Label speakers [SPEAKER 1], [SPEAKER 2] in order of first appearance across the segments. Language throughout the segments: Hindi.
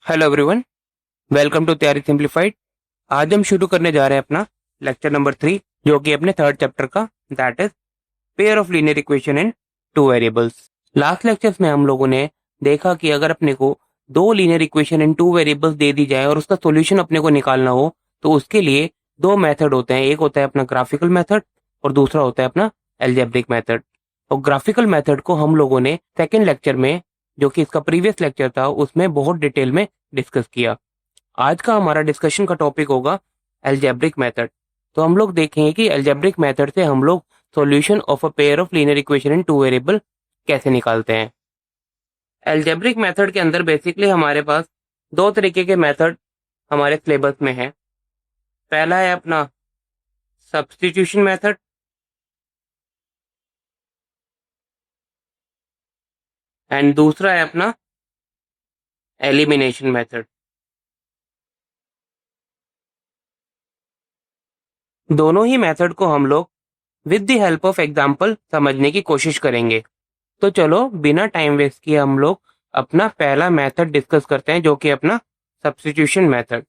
[SPEAKER 1] हेलो एवरीवन, वेलकम टू तैयारी सिंप्लीफाइड। आज हम शुरू करने जा रहे हैं अपना लेक्चर नंबर 3, जो कि अपने थर्ड चैप्टर का, that is pair of linear equation in two variables. Last lectures में हम लोगों ने देखा कि अगर अपने को दो linear equation in two variables दे दी जाए और उसका सॉल्यूशन अपने को निकालना हो, तो उसके लिए दो मेथड होते हैं। एक होता है अपना ग्राफिकल मेथड और दूसरा होता है अपना एल्जेब्रिक मेथड। और ग्राफिकल मेथड को हम लोगों ने सेकेंड लेक्चर में, जो कि इसका प्रीवियस लेक्चर था, उसमें बहुत डिटेल में डिस्कस किया। आज का हमारा डिस्कशन का टॉपिक होगा एल्जेब्रिक मेथड। तो हम लोग देखेंगे कि एल्जेब्रिक मेथड से हम लोग solution of a pair of linear equation in two variable कैसे निकालते हैं। एल्जेब्रिक मेथड के अंदर बेसिकली हमारे पास दो तरीके के मेथड हमारे सिलेबस में है। पहला है अपना सब्स्टिट्यूशन मेथड एंड दूसरा है अपना एलिमिनेशन मेथड। दोनों ही मेथड को हम लोग with the help of example समझने की कोशिश करेंगे। तो चलो बिना टाइम वेस्ट किए हम लोग अपना पहला मेथड डिस्कस करते हैं, जो कि अपना सब्स्टिट्यूशन मेथड।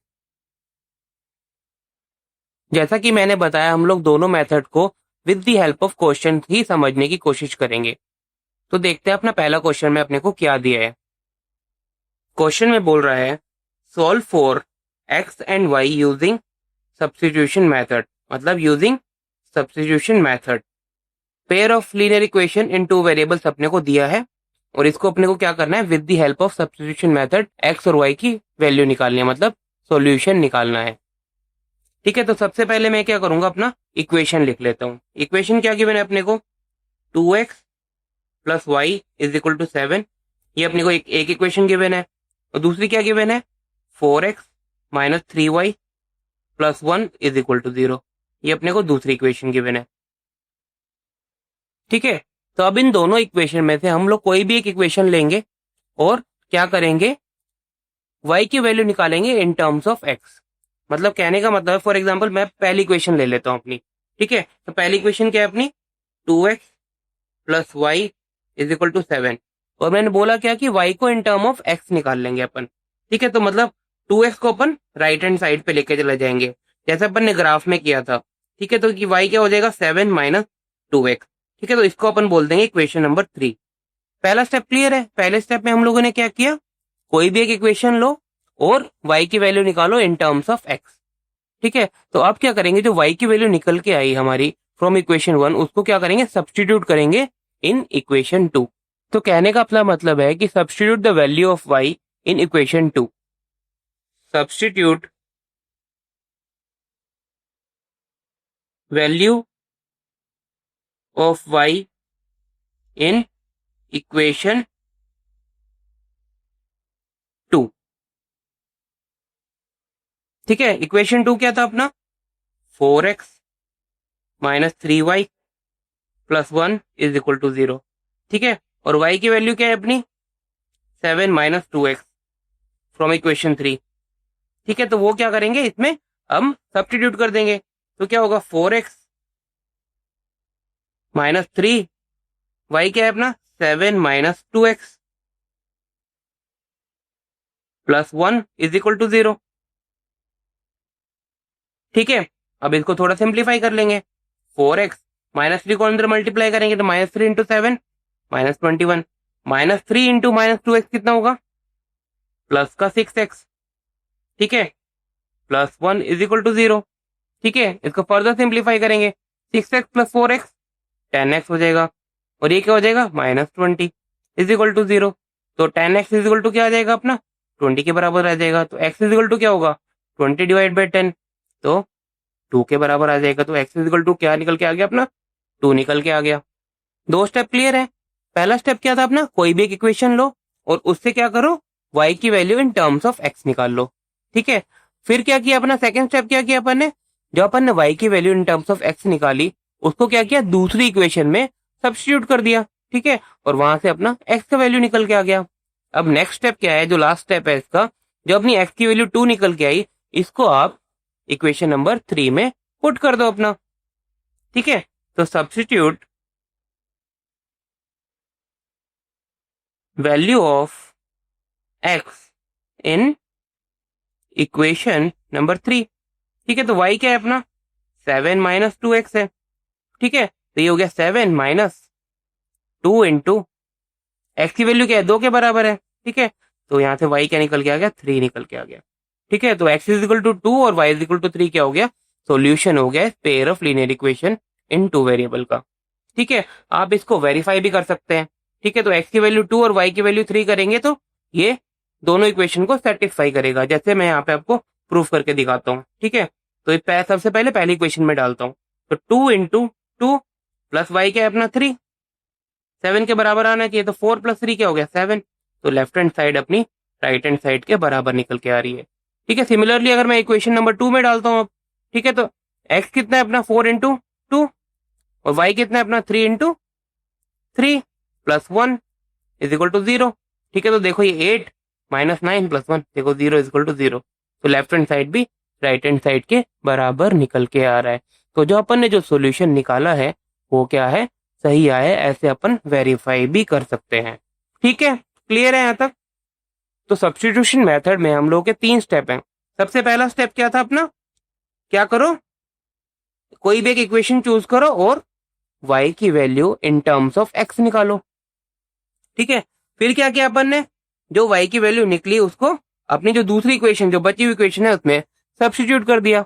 [SPEAKER 1] जैसा कि मैंने बताया, हम लोग दोनों मेथड को with the help of question ही समझने की कोशिश करेंगे। तो देखते हैं अपना पहला क्वेश्चन में अपने को क्या दिया है। क्वेश्चन में बोल रहा है solve for x and y using substitution method, मतलब using substitution method. Pair of linear equation in two variables अपने को दिया है और इसको अपने को क्या करना है, with the help of substitution method x और वाई की वैल्यू निकालनी है, मतलब सॉल्यूशन निकालना है। ठीक है, तो सबसे पहले मैं क्या करूंगा, अपना इक्वेशन लिख लेता हूँ। इक्वेशन क्या गिवन है अपने को, 2x plus y is equal to 7। ये अपने को एक इक्वेशन गिवन है। और दूसरी क्या गिवन है, 4x minus 3y plus 1 is equal to 0। ये अपने को दूसरी इक्वेशन गिवन है। ठीक है, तो अब इन दोनों इक्वेशन में से हम लोग कोई भी एक इक्वेशन लेंगे और क्या करेंगे, y की वैल्यू निकालेंगे इन टर्म्स ऑफ x। मतलब कहने का मतलब, फॉर एग्जांपल मैं पहली इक्वेशन ले लेता हूं अपनी। ठीक है, तो पहली इक्वेशन क्या है अपनी, 2x plus y is equal to 7। और मैंने बोला क्या कि y को इन टर्म ऑफ x निकाल लेंगे अपन। ठीक है, तो मतलब 2x को अपन राइट हैंड साइड पे लेके चले जाएंगे, जैसे अपन ने ग्राफ में किया था। ठीक है, तो कि y क्या हो जाएगा, 7 माइनस 2x। ठीक है, तो इसको अपन बोल देंगे इक्वेशन नंबर 3। पहला स्टेप क्लियर है। पहले स्टेप में हम लोगों ने क्या किया, कोई भी एक इक्वेशन लो और y की वैल्यू निकालो इन टर्म्स ऑफ x। ठीक है, तो अब क्या करेंगे, जो y की वैल्यू निकल के आई हमारी फ्रॉम इक्वेशन 1, उसको क्या करेंगे, सब्स्टिट्यूट करेंगे इन इक्वेशन 2। तो कहने का अपना मतलब है कि substitute the value of y in equation 2। Substitute value of y in equation 2। ठीक है, इक्वेशन 2 क्या था अपना, 4x minus 3y plus 1 is equal to 0। ठीक है, और y की वैल्यू क्या है अपनी, 7 माइनस 2x फ्रॉम इक्वेशन 3। ठीक है, तो वो क्या करेंगे, इसमें हम सब्स्टिट्यूट कर देंगे। तो क्या होगा, 4x माइनस 3, y क्या है अपना, 7 minus 2x plus 1 is equal to 0। ठीक है, अब इसको थोड़ा सिंप्लीफाई कर लेंगे। 4x माइनस 3 को अंदर मल्टीप्लाई करेंगे तो minus 3 into 7 minus 21, minus 3 into minus 2x कितना होगा, प्लस का 6x। ठीक है, प्लस 1 इज इक्वल टू 0। ठीक है, इसको फर्दर सिंप्लीफाई करेंगे, 6x प्लस 4x 10x हो जाएगा, और ये क्या हो जाएगा, माइनस 20 इज इक्वल टू 0। तो 10x इज इक्वल टू क्या आ जाएगा अपना, 20 के बराबर आ जाएगा। तो x इज इक्वल टू क्या होगा, 20 डिवाइड बाई 10, तो 2 के बराबर आ जाएगा। तो x इज इक्वल टू क्या निकल के आ गया अपना, 2 निकल के आ गया। दो स्टेप क्लियर है। पहला स्टेप क्या था अपना, कोई भी एक इक्वेशन लो और उससे क्या करो, y की value in terms of x निकाल लो। ठीक है, फिर क्या किया अपना, सेकंड स्टेप क्या किया अपन ने, जो अपन ने y की value in terms of x निकाली, उसको क्या किया, दूसरी इक्वेशन में सब्स्टिट्यूट कर दिया। ठीक है, और वहां से अपना x का वैल्यू निकल के आ गया। अब नेक्स्ट स्टेप क्या है, जो लास्ट स्टेप है इसका, जो अपनी x की वैल्यू 2 निकल के आई, इसको आप इक्वेशन नंबर 3 में पुट कर दो अपना। ठीक है, तो substitute value of x in equation number 3। ठीक है, तो y क्या है अपना 7 माइनस 2x है। ठीक है, तो ये हो गया 7 माइनस 2 इंटू एक्स की वैल्यू क्या है 2 के बराबर है। ठीक है, तो यहाँ से y क्या निकल के आ गया 3 निकल के आ गया। ठीक है, तो x इज इक्वल टू 2 और y इज इक्वल टू 3 क्या हो गया सॉल्यूशन हो गया pair of linear equation in 2 variable का। ठीक है, आप इसको वेरीफाई भी कर सकते हैं। ठीक है, तो x की वैल्यू 2 और y की वैल्यू 3 करेंगे तो ये दोनों इक्वेशन को सेटिस्फाई करेगा, जैसे मैं यहाँ पे आपको प्रूफ करके दिखाता हूँ। ठीक है, तो सबसे पहले पहली इक्वेशन में डालता हूँ, तो 2 इंटू 2 प्लस वाई क्या है अपना 3, 7 के बराबर आना चाहिए, तो 4 प्लस 3 क्या हो गया 7। तो लेफ्ट हैंड साइड अपनी राइट हैंड साइड के बराबर निकल के आ रही है। ठीक है, सिमिलरली अगर मैं इक्वेशन नंबर 2 में डालता हूँ अब, ठीक है, तो x कितना है अपना 4 इंटू 2 और y कितना है अपना 3 into 3 plus 1 is equal to 0। ठीक है, तो देखो ये 8 माइनस 9 प्लस 1 देखो 0 इज इक्वल टू 0। तो लेफ्ट हैंड साइड भी राइट हैंड साइड के बराबर निकल के आ रहा है। तो जो अपन ने जो सॉल्यूशन निकाला है वो क्या है सही आया है, ऐसे अपन वेरीफाई भी कर सकते हैं। ठीक है, क्लियर है यहाँ तक। तो सब्स्टिट्यूशन मेथड में हम लोगों के 3 स्टेप हैं। सबसे पहला स्टेप क्या था अपना, क्या करो कोई भी एक इक्वेशन चूज करो और y की value in terms of x निकालो। ठीक है, फिर क्या किया अपन ने, जो y की वैल्यू निकली उसको अपनी जो दूसरी इक्वेशन जो बची हुई इक्वेशन है उसमें सब्स्टिट्यूट कर दिया।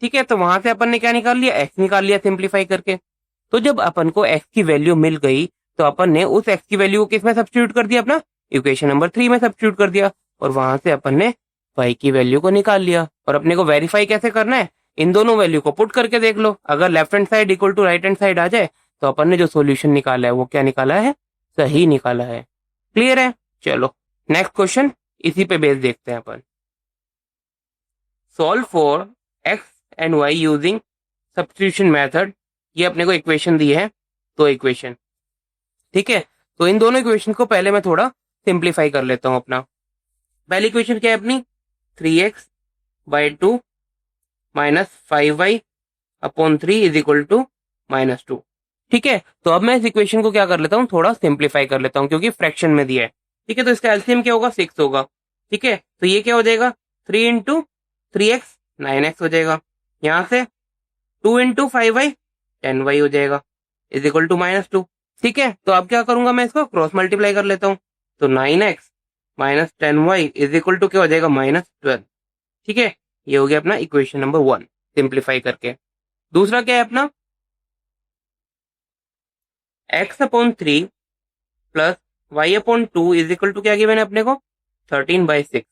[SPEAKER 1] ठीक है, तो वहां से अपन ने क्या निकाल लिया x निकाल लिया सिंप्लीफाई करके। तो जब अपन को x की वैल्यू मिल गई तो अपन ने उस x की वैल्यू को किसमें सब्स्टिट्यूट कर दिया अपना इक्वेशन नंबर 3 में सब्स्टिट्यूट कर दिया और वहां से अपन ने y की वैल्यू को निकाल लिया। और अपने को वेरीफाई कैसे करना है, इन दोनों वैल्यू को पुट करके देख लो, अगर left hand side equal to right hand side आ जाए तो अपन ने जो सॉल्यूशन निकाला है वो क्या निकाला है सही निकाला है। क्लियर है, चलो नेक्स्ट क्वेश्चन इसी पे बेस देखते हैं अपन। Solve for x and y using substitution method. ये अपने को इक्वेशन दी है तो इक्वेशन। ठीक है, तो इन दोनों इक्वेशन को पहले मैं थोड़ा सिंप्लीफाई कर लेता हूं अपना। पहली इक्वेशन क्या है अपनी 3x by 2 minus 5y upon 3 is equal to -2। ठीक है, तो अब मैं इस इक्वेशन को क्या कर लेता हूँ थोड़ा सिंप्लीफाई कर लेता हूँ क्योंकि फ्रैक्शन में दिया है। ठीक है, तो इसका एलसीएम क्या होगा 6 होगा। ठीक है, तो ये क्या हो जाएगा 3 इंटू 3x 9x हो जाएगा, यहाँ से 2 इंटू 5y 10y हो जाएगा इज इक्वल टू -2। ठीक है, तो अब क्या करूंगा मैं इसको क्रॉस मल्टीप्लाई कर लेता हूँ, तो 9x minus 10y is equal to क्या हो जाएगा -12। ठीक है, ये हो गया अपना इक्वेशन नंबर 1 सिंप्लीफाई करके। दूसरा क्या है अपना x upon 3 plus y upon 2 is equal to क्या किया मैंने अपने को 13/6।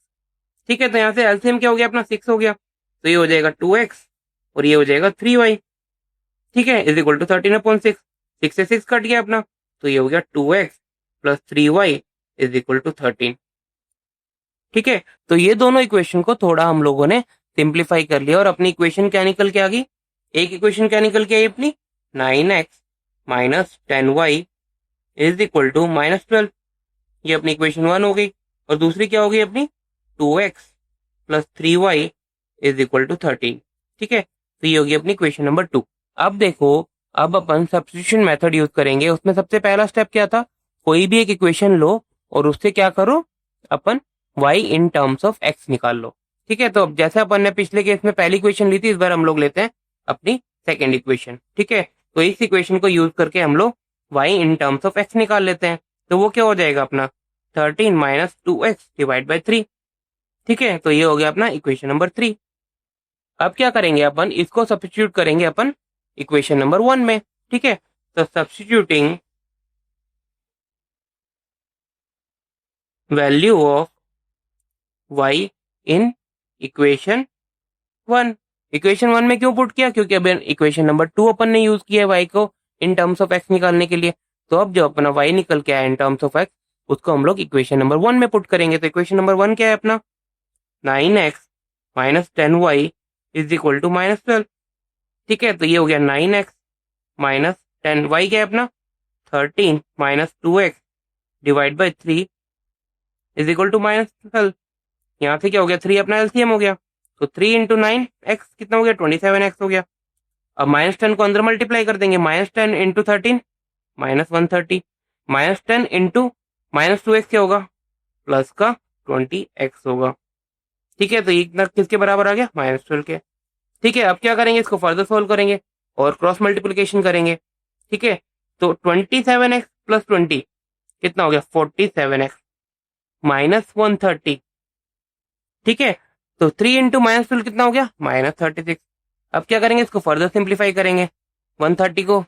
[SPEAKER 1] ठीक है, तो यहाँ से एलसीएम क्या हो गया अपना 6 हो गया, तो ये हो जाएगा 2x और ये हो जाएगा 3y। ठीक है, इज इक्वल टू 13/6, 6 से 6 कट गया अपना, तो ये हो गया 2x plus 3y is equal to 13। ठीक है, तो ये दोनों इक्वेशन को थोड़ा हम लोगों ने सिंप्लीफाई कर लिया और अपनी इक्वेशन क्या निकल के आ गई, एक इक्वेशन क्या निकल के आई अपनी 9x minus 10y is equal to -12। ये अपनी इक्वेशन 1 हो गई और दूसरी क्या हो गई अपनी 2x plus 3y is equal to 13। ठीक है, तो ये होगी अपनी इक्वेशन नंबर 2। अब देखो, अब अपन सब्स्टिट्यूशन मेथड यूज करेंगे। उसमें सबसे पहला स्टेप क्या था, कोई भी एक इक्वेशन लो और उससे क्या करो अपन y in terms of x निकाल लो। ठीक है, तो अब जैसे अपन ने पिछले केस में पहली इक्वेशन ली थी, इस बार हम लोग लेते हैं अपनी सेकेंड इक्वेशन। ठीक है, तो इस इक्वेशन को यूज करके हम लोग y in terms of x निकाल लेते हैं। तो वो क्या हो जाएगा अपना 13 माइनस 2x डिवाइड बाई 3। ठीक है, तो ये हो गया अपना इक्वेशन नंबर 3। अब क्या करेंगे अपन, इसको सब्स्टिट्यूट करेंगे अपन इक्वेशन नंबर 1 में। ठीक है, तो substituting value of y in equation 1। Equation 1 में क्यों पुट किया, क्योंकि अब इक्वेशन नंबर 2 अपन ने यूज किया है y को इन टर्म्स ऑफ x निकालने के लिए। तो अब जो अपना y निकल के आया इन टर्म्स ऑफ x उसको हम लोग इक्वेशन नंबर 1 में पुट करेंगे। तो इक्वेशन नंबर 1 क्या है अपना 9x minus 10y is equal to -12। ठीक है, तो ये हो गया 9x माइनस 10y क्या है अपना 13 minus 2x divide by 3 is equal to -12। यहाँ से क्या हो गया 3 अपना एलसीएम हो गया, तो 3 इंटू 9x कितना हो गया 27x हो गया। अब -10 को अंदर मल्टीप्लाई कर देंगे, -10 इंटू 13 -130 -10 इंटू -2x क्या होगा प्लस का 20x होगा। ठीक है, तो ये इतना किसके बराबर आ गया, -12 के। ठीक है, अब क्या करेंगे, इसको फर्दर सोल्व करेंगे और क्रॉस मल्टीप्लीकेशन करेंगे। ठीक है, तो 27x प्लस 20 कितना हो गया, 47x माइनस 130। ठीक है, तो 3 इंटू -12 कितना हो गया, -36। अब क्या करेंगे, इसको फर्दर सिंप्लीफाई करेंगे। 130 को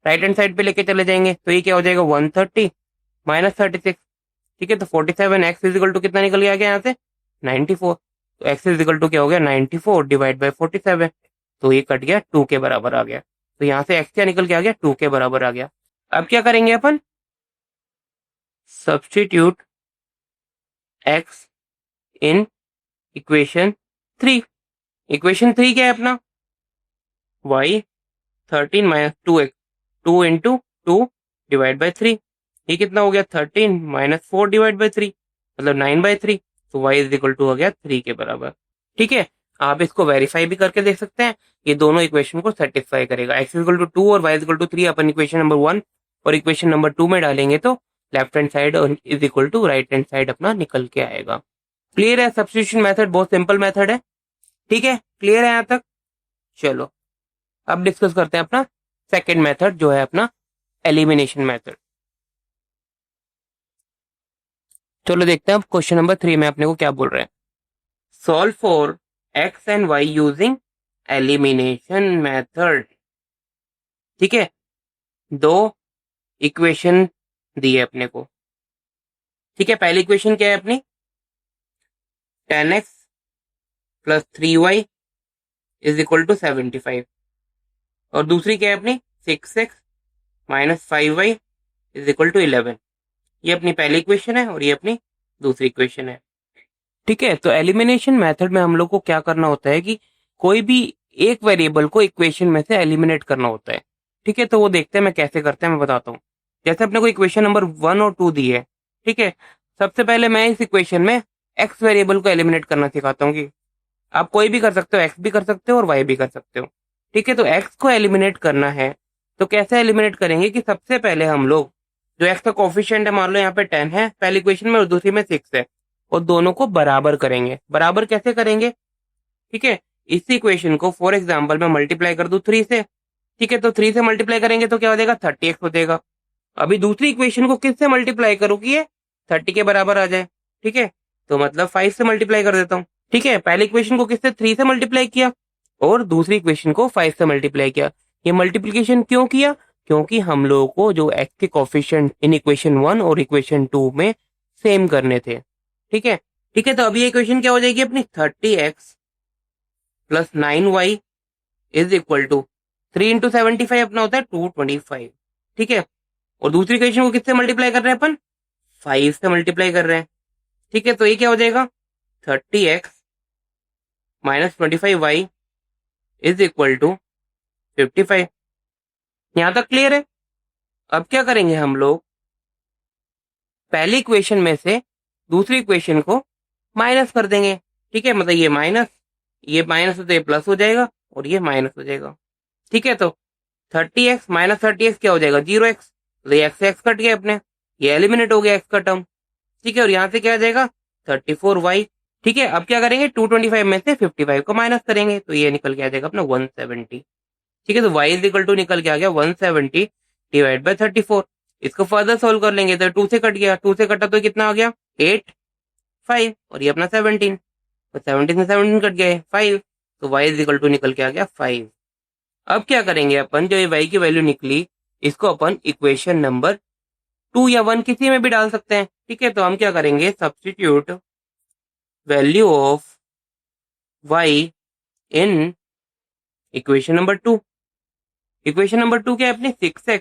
[SPEAKER 1] राइट हैंड साइड पे लेके चले जाएंगे, तो ये क्या हो जाएगा, 130 -36। ठीक है, तो 47x इज इक्वल टू कितना निकल गया यहाँ से, 94। तो x इज इक्वल टू क्या हो गया, 94 डिवाइड बाई 47। तो ये कट गया 2 के बराबर आ गया। तो यहाँ से x क्या निकल के आ गया, 2 के बराबर आ गया। अब क्या करेंगे अपन, substitute x in equation 3। Equation 3 क्या है अपना, y 13 minus 2x, 2 into 2 divide by 3। ये कितना हो गया, 13 माइनस 4 डिवाइड बाई 3, मतलब 9/3। तो y इज इक्वल टू हो गया 3 के बराबर। ठीक है, आप इसको वेरीफाई भी करके देख सकते हैं, ये दोनों इक्वेशन को सेटिस्फाई करेगा। x इज इक्वल टू 2 और y इज इक्वल टू 3 अपन इक्वेशन नंबर 1 और इक्वेशन नंबर 2 में डालेंगे तो left hand side is equal to right hand side अपना निकल के आएगा। क्लियर है, सब्स्टिट्यूशन मेथड बहुत सिंपल मेथड है। ठीक है, क्लियर है यहाँ तक। चलो अब डिस्कस करते हैं अपना सेकेंड मेथड, जो है अपना एलिमिनेशन मेथड। चलो देखते हैं अब क्वेश्चन नंबर 3 में अपने को क्या बोल रहे हैं। Solve for x and y using elimination method. ठीक है, दो इक्वेशन दी है अपने को। ठीक है, पहली इक्वेशन क्या है अपनी, 10x plus 3y is equal to 75। और दूसरी क्या है अपनी, 6x minus 5y is equal to 11। ये अपनी पहली इक्वेशन है और ये अपनी दूसरी इक्वेशन है। ठीक है, तो एलिमिनेशन मेथड में हम लोग को क्या करना होता है कि कोई भी एक वेरिएबल को इक्वेशन में से एलिमिनेट करना होता है। ठीक है, तो वो देखते हैं मैं कैसे करते हैं, मैं बताता हूँ। जैसे अपने को इक्वेशन नंबर 1 और 2 दी है। ठीक है, सबसे पहले मैं इस इक्वेशन में एक्स वेरिएबल को एलिमिनेट करना सिखाता हूँ कि आप कोई भी कर सकते हो, एक्स भी कर सकते हो और वाई भी कर सकते हो। ठीक है, तो एक्स को एलिमिनेट करना है तो कैसे एलिमिनेट करेंगे कि सबसे पहले हम लोग जो एक्स का कोफिशिएंट है, मान लो यहाँ पे 10 है पहली इक्वेशन में और दूसरी में 6 है, और दोनों को बराबर करेंगे। बराबर कैसे करेंगे, ठीक है, इसी इक्वेशन को फॉर एग्जांपल मैं मल्टीप्लाई कर दूं 3 से। ठीक है, तो 3 से मल्टीप्लाई करेंगे तो क्या हो जाएगा, 30x हो जाएगा। अभी दूसरी इक्वेशन को किससे मल्टीप्लाई करूँ कि ये 30 के बराबर आ जाए। ठीक है, तो मतलब 5 से मल्टीप्लाई कर देता हूँ। ठीक है, पहली इक्वेशन को किससे, 3 से मल्टीप्लाई किया और दूसरी इक्वेशन को 5 से मल्टीप्लाई किया। ये मल्टीप्लीकेशन क्यों किया, क्योंकि हम लोगों को जो एक्स के कोफिशिएंट इन इक्वेशन 1 और इक्वेशन 2 में सेम करने थे। ठीक है, ठीक है, तो अभी इक्वेशन क्या हो जाएगी अपनी, 30x plus 9y is equal to 3 into 75 अपना होता है 225। ठीक है, और दूसरी इक्वेशन को किससे मल्टीप्लाई कर रहे हैं अपन, 5 से मल्टीप्लाई कर रहे हैं। ठीक है, तो ये क्या हो जाएगा, 30x minus 25y is equal to 55। यहां तक क्लियर है। अब क्या करेंगे हम लोग, पहली इक्वेशन में से दूसरी इक्वेशन को माइनस कर देंगे। ठीक है, मतलब ये माइनस हो तो ये प्लस हो जाएगा और ये माइनस हो जाएगा। ठीक है, तो 30x माइनस 30x क्या हो जाएगा, 0x। तो ये x से x कट गया अपने, ये एलिमिनेट हो गया x का टर्म। ठीक है, और यहाँ से क्या आ जाएगा 34y। ठीक है, अब क्या करेंगे, 225 में से 55 को माइनस करेंगे तो ये निकल के आ जाएगा अपना 170। ठीक है, तो y इज इक्वल टू निकल के आ गया 170 डिवाइड बाई 34। इसको फर्दर सोल्व कर लेंगे तो 2 से कट गया, 2 से कटा तो कितना आ गया 8 5 और ये अपना 17, तो 17 से 17 कट गए 5, तो y इज इक्वल टू निकल के आ गया 5। अब क्या करेंगे अपन, जो ये y की वैल्यू निकली इसको अपन इक्वेशन नंबर 2 या 1 किसी में भी डाल सकते हैं। ठीक है, तो हम क्या करेंगे, substitute value of y in equation number 2। Equation number 2 क्या है अपनी, 6x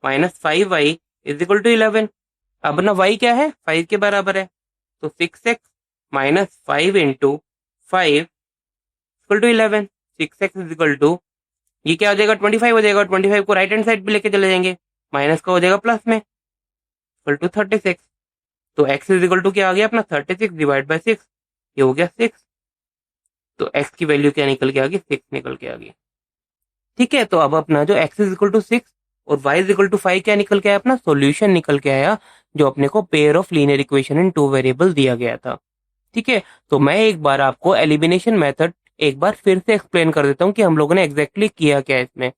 [SPEAKER 1] minus 5y is equal to 11। अब ना y क्या है, 5 के बराबर है, तो 6x minus 5 into 5 equal to 11। 6x is equal to ये क्या हो जाएगा, 25 हो जाएगा। 25 को राइट हैंड साइड पे लेके चले जाएंगे, माइनस का हो जाएगा प्लस में, इक्वल टू 36। तो x इज इक्वल टू क्या आ गया अपना 36 डिवाइड बाई 6, ये हो गया 6। तो x की वैल्यू क्या निकल के आ गई, 6 निकल के आ गई। ठीक है, तो अब अपना जो x इज इक्वल टू 6 और y इज इक्वल टू 5 क्या निकल के आया, अपना सॉल्यूशन निकल के आया, जो अपने को pair of linear equation in 2 variable दिया गया था। ठीक है, तो मैं एक बार आपको एलिमिनेशन मेथड एक बार फिर से एक्सप्लेन कर देता हूँ कि हम लोगों ने एग्जैक्टली किया क्या है इसमें।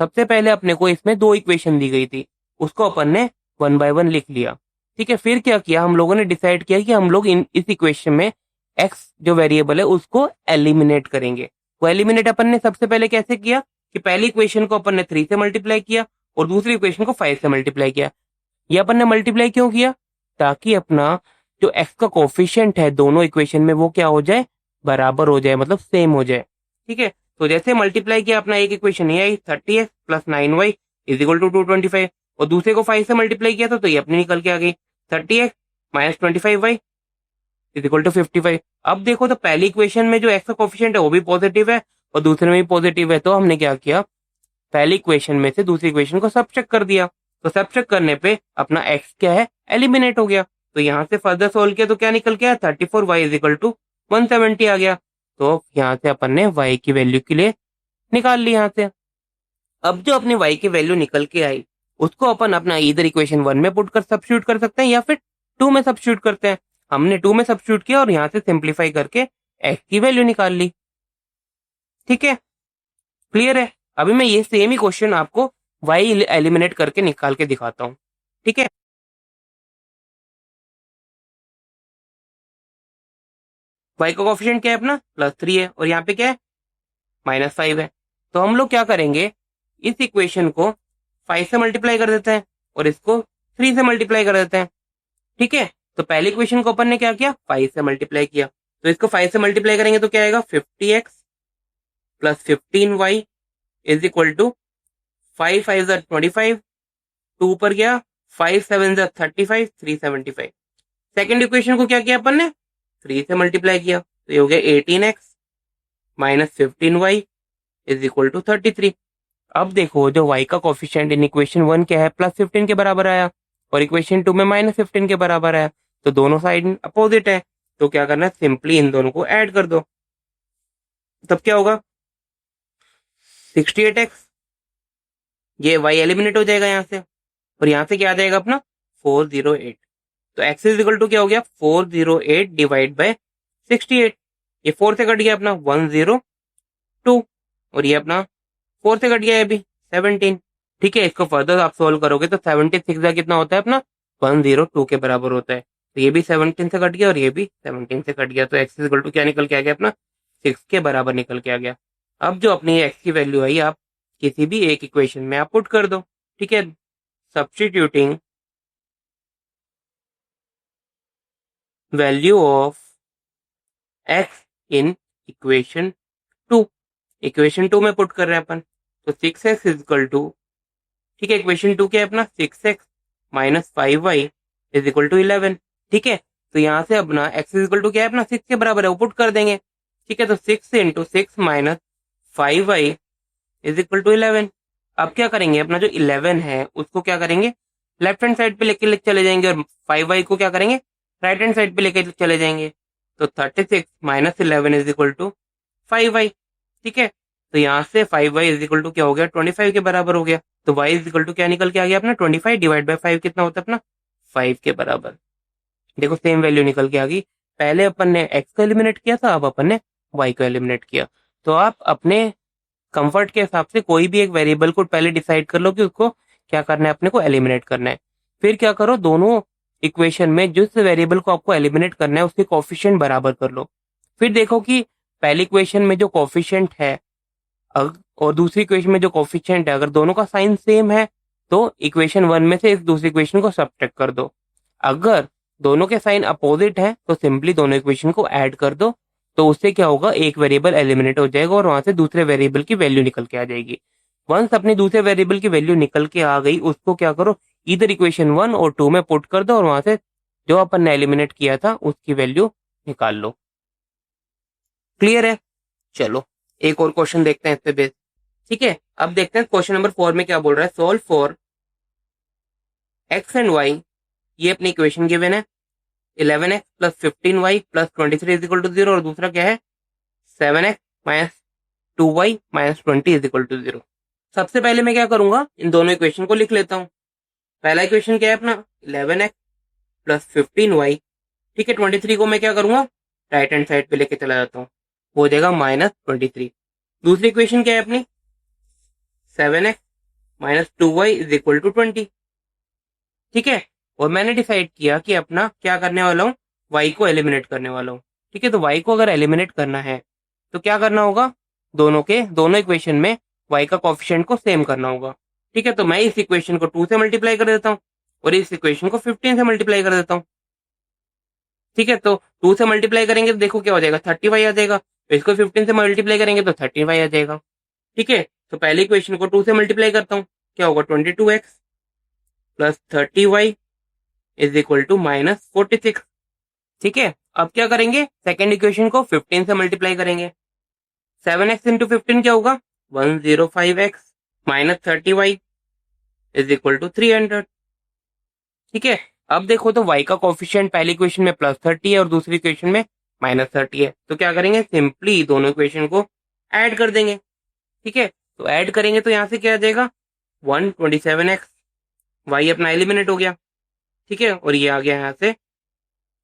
[SPEAKER 1] सबसे पहले अपने को इसमें दो इक्वेशन दी गई थी, उसको अपन ने वन बाय वन लिख लिया। ठीक है, फिर क्या किया, हम लोगों ने डिसाइड किया कि हम लोग इस इक्वेशन में एक्स जो वेरिएबल है उसको एलिमिनेट करेंगे। वो एलिमिनेट अपन ने सबसे पहले कैसे किया कि पहली इक्वेशन को अपन ने 3 से मल्टीप्लाई किया और दूसरी इक्वेशन को 5 से मल्टीप्लाई किया। ये अपन ने मल्टीप्लाई क्यों किया, ताकि अपना जो एक्स का कोफिशिएंट है दोनों इक्वेशन में वो क्या हो जाए, बराबर हो जाए, मतलब सेम हो जाए। ठीक है, तो जैसे मल्टीप्लाई किया अपना एक इक्वेशन ये आई 30x plus 9y is equal to 225 और दूसरे को 5 से मल्टीप्लाई किया तो ये अपनी निकल के आ गई 30x minus 25y is equal to 55। अब देखो तो पहली इक्वेशन में जो एक्स का कोफिशिएंट है वो भी पॉजिटिव है और दूसरे में भी पॉजिटिव है, तो हमने क्या किया, पहली इक्वेशन में से दूसरी इक्वेशन को सबट्रैक्ट कर दिया। तो सबट्रैक्ट करने पे अपना एक्स क्या है, एलिमिनेट हो गया। तो यहाँ से फर्दर सोल्व किया तो क्या निकल के आया 34y इज इक्वल टू 170 आ गया। तो यहाँ से अपन ने y की वैल्यू के लिए निकाल ली यहाँ से। अब जो अपनी y की वैल्यू निकल के आई उसको अपन अपना इधर इक्वेशन 1 में पुट कर सब्स्टिट्यूट कर सकते हैं या फिर 2 में सब्स्टिट्यूट करते हैं। हमने 2 में सब्स्टिट्यूट किया और यहाँ से सिंप्लीफाई करके x की वैल्यू निकाल ली। ठीक है, क्लियर है। अभी मैं ये सेम ही क्वेश्चन आपको y एलिमिनेट करके निकाल के दिखाता हूँ। ठीक है, y का कोफिशिएंट क्या है अपना +3 है और यहाँ पे क्या है -5 है। तो हम लोग क्या करेंगे, इस इक्वेशन को 5 से मल्टीप्लाई कर देते हैं और इसको 3 से मल्टीप्लाई कर देते हैं। ठीक है, तो पहली इक्वेशन को अपन ने क्या किया, 5 से मल्टीप्लाई किया, तो इसको 5 से मल्टीप्लाई करेंगे तो क्या आएगा 50x plus 15y is equal to 5 5 25, 2 पर गया 5 7 35, 375। सेकेंड इक्वेशन को क्या किया अपन ने 3 से मल्टीप्लाई किया तो ये हो गया 18x minus 15y is equal to 33। अब देखो जो y का कोफिशिएंट इन इक्वेशन 1 क्या है, +15 के बराबर आया और इक्वेशन 2 में -15 के बराबर आया, तो दोनों साइड अपोजिट है। तो क्या करना है, सिंपली इन दोनों को ऐड कर दो, तब क्या होगा 68x, ये y एलिमिनेट हो जाएगा यहाँ से और यहाँ से क्या आ जाएगा अपना 408। तो x इज इक्वल टू क्या हो गया 408 डिवाइड बाय 68। ये 4 से कट गया अपना 102 और ये अपना 4 से कट गया अभी 17। ठीक है, इसको फर्दर आप सोल्व करोगे तो 76 का कितना होता है अपना 102 के बराबर होता है। तो ये भी 17 से कट गया और ये भी 17 से कट गया, तो x इक्वल टू क्या निकल के आ गया अपना 6 के बराबर निकल के आ गया। अब जो अपनी x की वैल्यू आई आप किसी भी एक इक्वेशन में आप पुट कर दो। ठीक है, substituting value of x in equation 2, equation 2 में पुट कर रहे हैं अपन, तो 6x इज इक्वल टू, ठीक है, इक्वेशन 2 क्या है अपना 6x minus 5y is equal to 11। ठीक है, तो यहाँ से अपना x इज इक्वल टू क्या है अपना 6 के बराबर है, वो पुट कर देंगे। ठीक है, तो 6 into 6 minus 5y is equal to 11। अब क्या करेंगे, अपना जो 11 है उसको क्या करेंगे लेफ्ट हैंड साइड पे लेके चले जाएंगे और 5y को क्या करेंगे राइट हैंड साइड पे लेके चले जाएंगे। तो 36 minus 11 is equal to 5y। ठीक है, तो यहाँ से 5y इज इक्वल टू क्या हो गया 25 के बराबर हो गया। तो y इज इक्वल टू क्या निकल के आ गया अपना 25 डिवाइड बाय 5 कितना होता है अपना 5 के बराबर। देखो सेम वैल्यू निकल के आ गई। पहले अपन ने x को एलिमिनेट किया था, अब अपन ने y को एलिमिनेट किया। तो आप अपने कंफर्ट के हिसाब से कोई भी एक वेरिएबल को पहले डिसाइड कर लो कि उसको क्या करना है, अपने को एलिमिनेट करना है। फिर क्या करो, दोनों इक्वेशन में जिस वेरिएबल को आपको एलिमिनेट करना है उसके कोफिशिएंट बराबर कर लो। फिर देखो कि पहली इक्वेशन में जो कोफिशिएंट है और दूसरी इक्वेशन में जो कोफिशिएंट है, अगर दोनों का साइन सेम है तो इक्वेशन 1 में से इस दूसरी इक्वेशन को सब्ट्रैक्ट कर दो। अगर दोनों के साइन अपोजिट है तो सिंपली दोनों इक्वेशन को ऐड कर दो, तो उससे क्या होगा एक वेरिएबल एलिमिनेट हो जाएगा और वहां से दूसरे वेरिएबल की वैल्यू निकल के आ जाएगी। वंस अपनी दूसरे वेरिएबल की वैल्यू निकल के आ गई, उसको क्या करो इधर इक्वेशन 1 और 2 में पुट कर दो और वहां से जो अपन ने एलिमिनेट किया था उसकी वैल्यू निकाल लो। क्लियर है, चलो एक और क्वेश्चन देखते हैं इस पे बेस। ठीक है, अब देखते हैं क्वेश्चन नंबर 4 में क्या बोल रहा है। Solve for x and y, ये अपनी इक्वेशन गिवन है 11x plus 15y plus 23 is equal to 0 और दूसरा क्या है 7x minus 2y minus 20 is equal to 0। सबसे पहले मैं क्या करूंगा, इन दोनों इक्वेशन को लिख लेता हूँ। पहला इक्वेशन क्या है अपना 11x प्लस 15y। ठीक है, 23 को मैं क्या करूंगा राइट हैंड साइड पे लेके चला जाता हूँ, हो जाएगा -23। दूसरी इक्वेशन क्या है अपनी, 7x minus 2y is equal to 20। ठीक है, और मैंने डिसाइड किया कि अपना क्या करने वाला हूँ, y को एलिमिनेट करने वाला हूँ। ठीक है, तो y को अगर एलिमिनेट करना है तो क्या करना होगा, दोनों इक्वेशन में y का कोफिशिएंट को सेम करना होगा। ठीक है, तो मैं इस इक्वेशन को 2 से मल्टीप्लाई कर देता हूँ और इस इक्वेशन को 15 से मल्टीप्लाई कर देता हूँ। ठीक है, तो 2 से मल्टीप्लाई करेंगे तो देखो क्या हो जाएगा, 30y आ जाएगा। तो इसको 15 से मल्टीप्लाई करेंगे तो 30y आ जाएगा। ठीक है, तो पहली इक्वेशन को 2 से मल्टीप्लाई करता हूँ, क्या होगा, 22x plus 30y is equal to -46। ठीक है, अब क्या करेंगे, सेकेंड इक्वेशन को 15 से मल्टीप्लाई करेंगे। 7x इंटू 15 क्या होगा, 105x minus 30y is equal to 300। ठीक है, अब देखो तो y का कोफिशिएंट पहली इक्वेशन में +30 है और दूसरी इक्वेशन में -30 है, तो क्या करेंगे, सिंपली दोनों इक्वेशन को ऐड कर देंगे। ठीक है, तो ऐड करेंगे तो यहाँ से क्या आ जाएगा, 127x, y अपना एलिमिनेट हो गया। ठीक है, और ये आ गया यहाँ से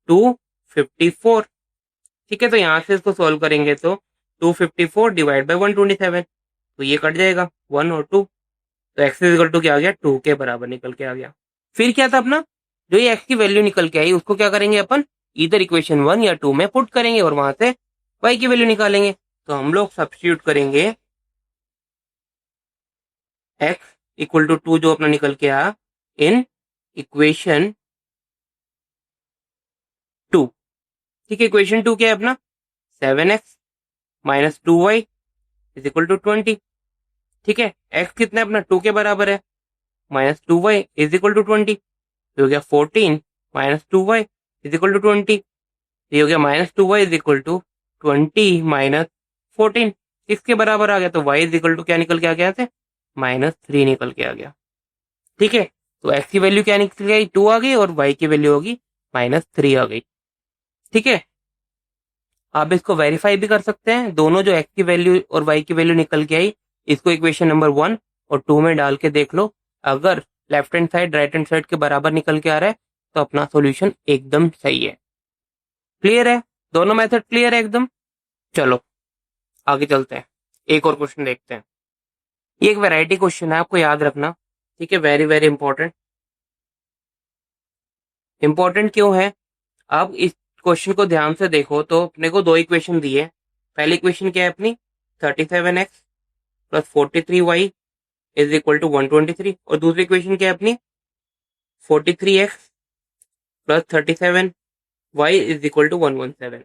[SPEAKER 1] 254। ठीक है, तो यहाँ से इसको सॉल्व करेंगे तो 254 डिवाइड बाई 127, तो ये कट जाएगा 1 और 2, तो x इज इक्वल टू क्या आ गया, 2 के बराबर निकल के आ गया। फिर क्या था अपना, जो ये x की वैल्यू निकल के आई उसको क्या करेंगे अपन, इधर इक्वेशन 1 या 2 में पुट करेंगे और वहां से y की वैल्यू निकालेंगे। तो हम लोग सब्स्टिट्यूट करेंगे x इक्वल टू 2 जो अपना निकल के आया इन इक्वेशन 2। ठीक है, इक्वेशन 2 क्या है अपना, 7x minus 2y is equal to 20। ठीक है, x कितना है अपना, 2 के बराबर है, -2y इज इक्वल टू 20, तो हो गया 14 -2y इज इक्वल टू 20। ये हो गया -2y is equal to 20 minus 14, इसके बराबर आ गया, तो y इज इक्वल टू क्या निकल के आ गया, -3 निकल के आ गया। ठीक है, तो x की वैल्यू क्या निकल गई, 2 आ गई, और y की वैल्यू होगी -3 आ गई। ठीक है, आप इसको वेरीफाई भी कर सकते हैं, दोनों जो x की वैल्यू और y की वैल्यू निकल के आई, इसको इक्वेशन नंबर 1 और 2 में डाल के देख लो, अगर left hand side right hand side के बराबर निकल के आ रहा है तो अपना सॉल्यूशन एकदम सही है। क्लियर है, दोनों मेथड क्लियर है एकदम। चलो आगे चलते हैं, एक और क्वेश्चन देखते हैं। ये एक वैरायटी क्वेश्चन है, आपको याद रखना। ठीक है, वेरी वेरी इंपॉर्टेंट। इंपॉर्टेंट क्यों है, अब इस क्वेश्चन को ध्यान से देखो तो अपने को दो इक्वेशन दी है। पहली इक्वेशन क्या है अपनी, 37x plus 43y is equal to 123, और दूसरी इक्वेशन क्या है अपनी, 43x plus 37y is equal to 117।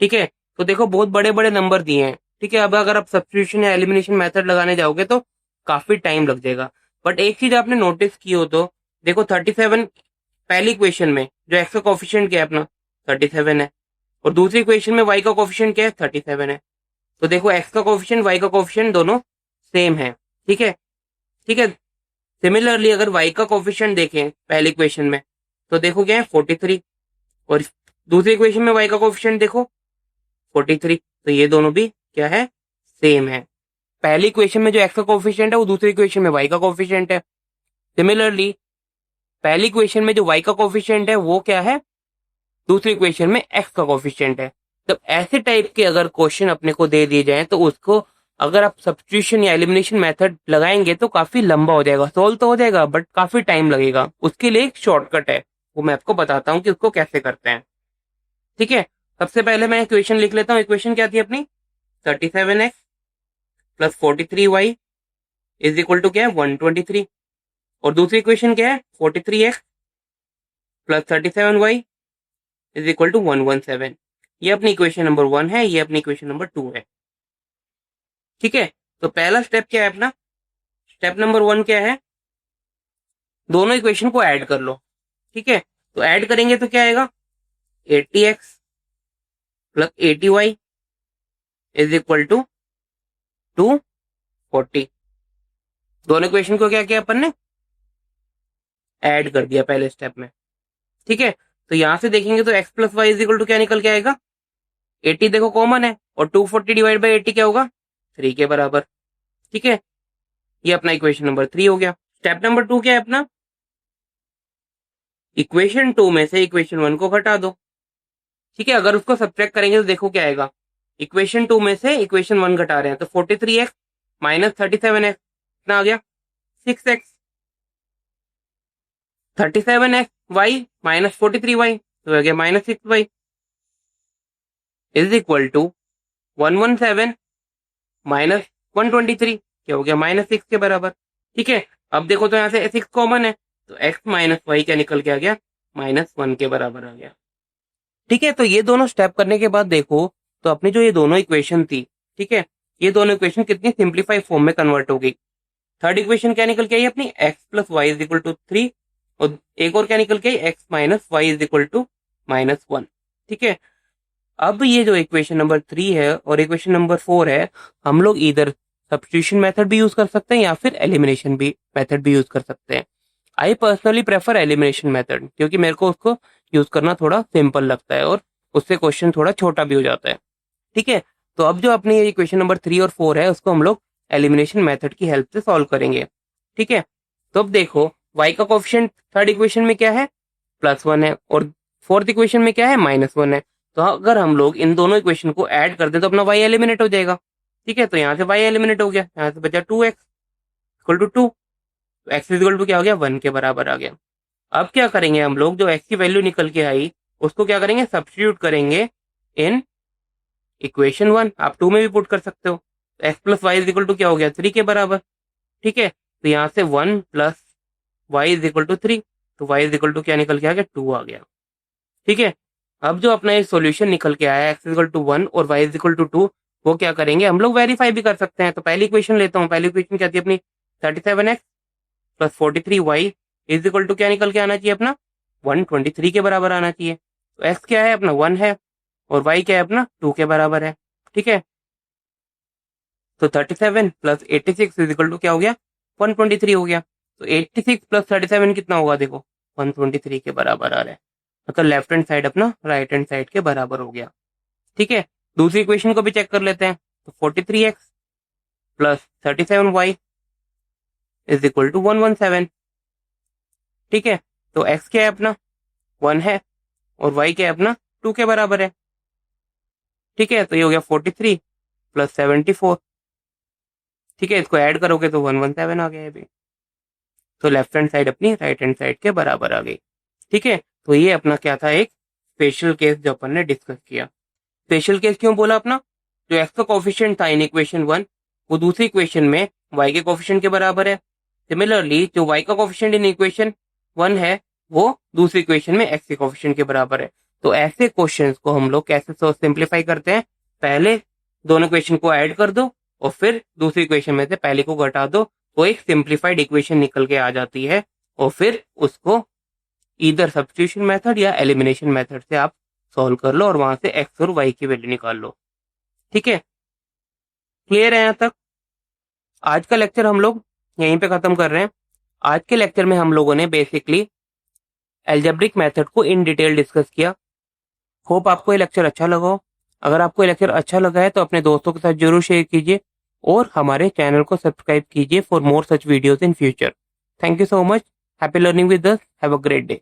[SPEAKER 1] ठीक है, तो देखो बहुत बड़े बड़े नंबर दिए हैं। ठीक है, अब अगर आप सब्स्टिट्यूशन या एलिमिनेशन मेथड लगाने जाओगे तो काफी टाइम लग जाएगा, बट एक चीज आपने नोटिस की हो तो देखो 37 पहली इक्वेशन में जो एक्स का कोफिशिएंट क्या है अपना 37 है, और दूसरी इक्वेशन में वाई का कोफिशिएंट क्या है 37 है। तो देखो एक्स का कोफिशिएंट वाई का कोफिशिएंट दोनों सेम है। ठीक है, ठीक है, सिमिलरली अगर वाई का कोफिशिएंट देखें पहली इक्वेशन में तो देखो क्या है 43, और दूसरी इक्वेशन में वाई का कोफिशिएंट देखो 43, तो ये दोनों भी क्या है, सेम है। पहली इक्वेशन में जो एक्स का कोफिशिएंट है वो दूसरी इक्वेशन में वाई का कोफिशिएंट है। सिमिलरली पहली इक्वेशन में जो y का कोफिशिएंट है वो क्या है, दूसरी इक्वेशन में x का कोफिशिएंट है। तब ऐसे टाइप के अगर क्वेश्चन अपने को दे दिए जाएं तो उसको अगर आप सब्स्टिट्यूशन या एलिमिनेशन मेथड लगाएंगे तो काफी लंबा हो जाएगा, सोल्व तो हो जाएगा बट काफी टाइम लगेगा। उसके लिए एक शॉर्टकट है, वो मैं आपको बताता हूँ कि उसको कैसे करते हैं। ठीक है, सबसे पहले मैं इक्वेशन लिख लेता हूँ। इक्वेशन क्या थी अपनी, 37x plus 43y is equal to क्या है 123, और दूसरी इक्वेशन क्या है 43x plus 37y is equal to 117। ये अपनी इक्वेशन नंबर 1 है, ये अपनी इक्वेशन नंबर 2 है। ठीक है, तो पहला स्टेप क्या है अपना, स्टेप नंबर 1 क्या है, दोनों इक्वेशन को ऐड कर लो। ठीक है, तो ऐड करेंगे तो क्या आएगा, 80x plus 80y is equal to 240। दोनों इक्वेशन को क्या किया अपन ने, ऐड कर दिया पहले स्टेप में। ठीक है, तो यहां से देखेंगे तो x plus y is equal to क्या निकल के आएगा, 80 देखो कॉमन है, और 240 डिवाइड बाई 80 क्या होगा, 3 के बराबर। ठीक है, ये अपना इक्वेशन नंबर 3 हो गया। स्टेप नंबर 2 क्या है अपना, इक्वेशन 2 में से इक्वेशन 1 को घटा दो। ठीक है, अगर उसको सब्ट्रैक्ट करेंगे तो देखो क्या आएगा, इक्वेशन 2 में से इक्वेशन 1 घटा रहे हैं तो 43x माइनस 37x कितना आ गया 6x, 37x y minus 43y तो आ गया minus 6y is equal to 117 minus 123 क्या हो गया माइनस 6 के बराबर। ठीक है, अब देखो तो यहाँ से 6 कॉमन है तो x माइनस वाई क्या निकल के आ गया माइनस 1 के बराबर आ गया। ठीक है, तो ये दोनों स्टेप करने के बाद देखो तो अपनी जो ये दोनों इक्वेशन थी, ठीक है, ये दोनों इक्वेशन कितनी सिंप्लीफाई फॉर्म में कन्वर्ट हो गई। थर्ड इक्वेशन क्या निकल के आई अपनी x plus y is equal to 3 और एक और क्या निकल के आई x minus y is equal to minus 1। ठीक है, अब ये जो इक्वेशन नंबर 3 है और इक्वेशन नंबर 4 है, हम लोग इधर सब्स्टिट्यूशन मेथड भी यूज कर सकते हैं या फिर एलिमिनेशन भी मेथड भी यूज कर सकते हैं। I personally prefer elimination method क्योंकि मेरे को उसको यूज करना थोड़ा सिंपल लगता है और उससे क्वेश्चन थोड़ा छोटा भी हो जाता है। ठीक है, तो अब जो अपनी ये इक्वेशन नंबर 3 और 4 है उसको हम लोग एलिमिनेशन मेथड की हेल्प से सॉल्व करेंगे। ठीक है, तो अब देखो y का कोफिशिएंट थर्ड इक्वेशन में क्या है +1 है और फोर्थ इक्वेशन में क्या है -1 है। तो अगर हम लोग इन दोनों इक्वेशन को ऐड कर दें तो अपना y एलिमिनेट हो जाएगा। ठीक है, तो यहाँ से y एलिमिनेट हो गया, यहाँ से बचा 2x equal to 2, x equal to क्या हो गया 1 के बराबर आ गया। अब क्या करेंगे हम लोग, जो x की वैल्यू निकल के आई उसको क्या करेंगे सब्स्टिट्यूट करेंगे इन इक्वेशन 1, आप 2 में भी पुट कर सकते हो। x plus y is equal to क्या हो गया 3 के बराबर। ठीक है, तो यहाँ से 1 plus y is equal to 3, तो y इज इक्वल टू क्या निकल के आ गया 2 आ गया। ठीक है, अब जो अपना ये सॉल्यूशन निकल के आया x इक्वल टू 1 और y इज इक्वल टू 2, वो क्या करेंगे हम लोग वेरीफाई भी कर सकते हैं। तो पहली इक्वेशन लेता हूँ, पहली इक्वेशन क्या थी अपनी 37x plus 43y is equal to क्या निकल के आना चाहिए अपना 123 के बराबर आना चाहिए। तो x क्या है अपना 1 है और y क्या है अपना 2 के बराबर है। ठीक है, तो 37 प्लस 86 इज इक्वल टू क्या हो गया 123 हो गया। तो 86 प्लस 37 कितना होगा देखो 123 के बराबर आ रहा है, मतलब लेफ्ट हैंड साइड अपना राइट हैंड साइड के बराबर हो गया। ठीक है, दूसरी इक्वेशन को भी चेक कर लेते हैं। तो 43x plus 37y is equal to 117। ठीक है, तो x क्या है अपना 1 है और y क्या है अपना 2 के बराबर है। ठीक है, तो ये हो गया 43 प्लस 74। ठीक है, इसको ऐड करोगे तो 117 आ गया ये भी। तो लेफ्ट हैंड साइड अपनी राइट हैंड साइड के बराबर आ गई। ठीक है, तो ये अपना क्या था एक स्पेशल केस जो अपन ने डिस्कस किया। स्पेशल केस क्यों बोला अपना, जो एक्स का कोफिशिएंट था इन इक्वेशन 1 वो दूसरी इक्वेशन में y के कोफिशिएंट के बराबर है। सिमिलरली जो y का कोफिशिएंट इन इक्वेशन 1 है वो दूसरी इक्वेशन में x के कोफिशिएंट के बराबर है। तो ऐसे क्वेश्चंस को हम लोग कैसे सिंप्लीफाई करते हैं, पहले दोनों इक्वेशन को ऐड कर दो और फिर दूसरी इक्वेशन में से पहले को घटा दो, तो एक सिंप्लीफाइड इक्वेशन निकल के आ जाती है और फिर उसको इधर सब्स्टिट्यूशन मेथड या एलिमिनेशन मेथड से आप सॉल्व कर लो और वहां से x और y की वैल्यू निकाल लो। ठीक है, क्लियर है यहाँ तक। आज का लेक्चर हम लोग यहीं पे खत्म कर रहे हैं। आज के लेक्चर में हम लोगों ने बेसिकली एल्जेब्रिक मेथड को इन डिटेल डिस्कस किया। होप आपको ये लेक्चर अच्छा लगा हो। अगर आपको ये लेक्चर अच्छा लगा है तो अपने दोस्तों के साथ जरूर शेयर कीजिए और हमारे चैनल को सब्सक्राइब कीजिए for more such videos in future. Thank you so much. Happy learning with us. Have a great day.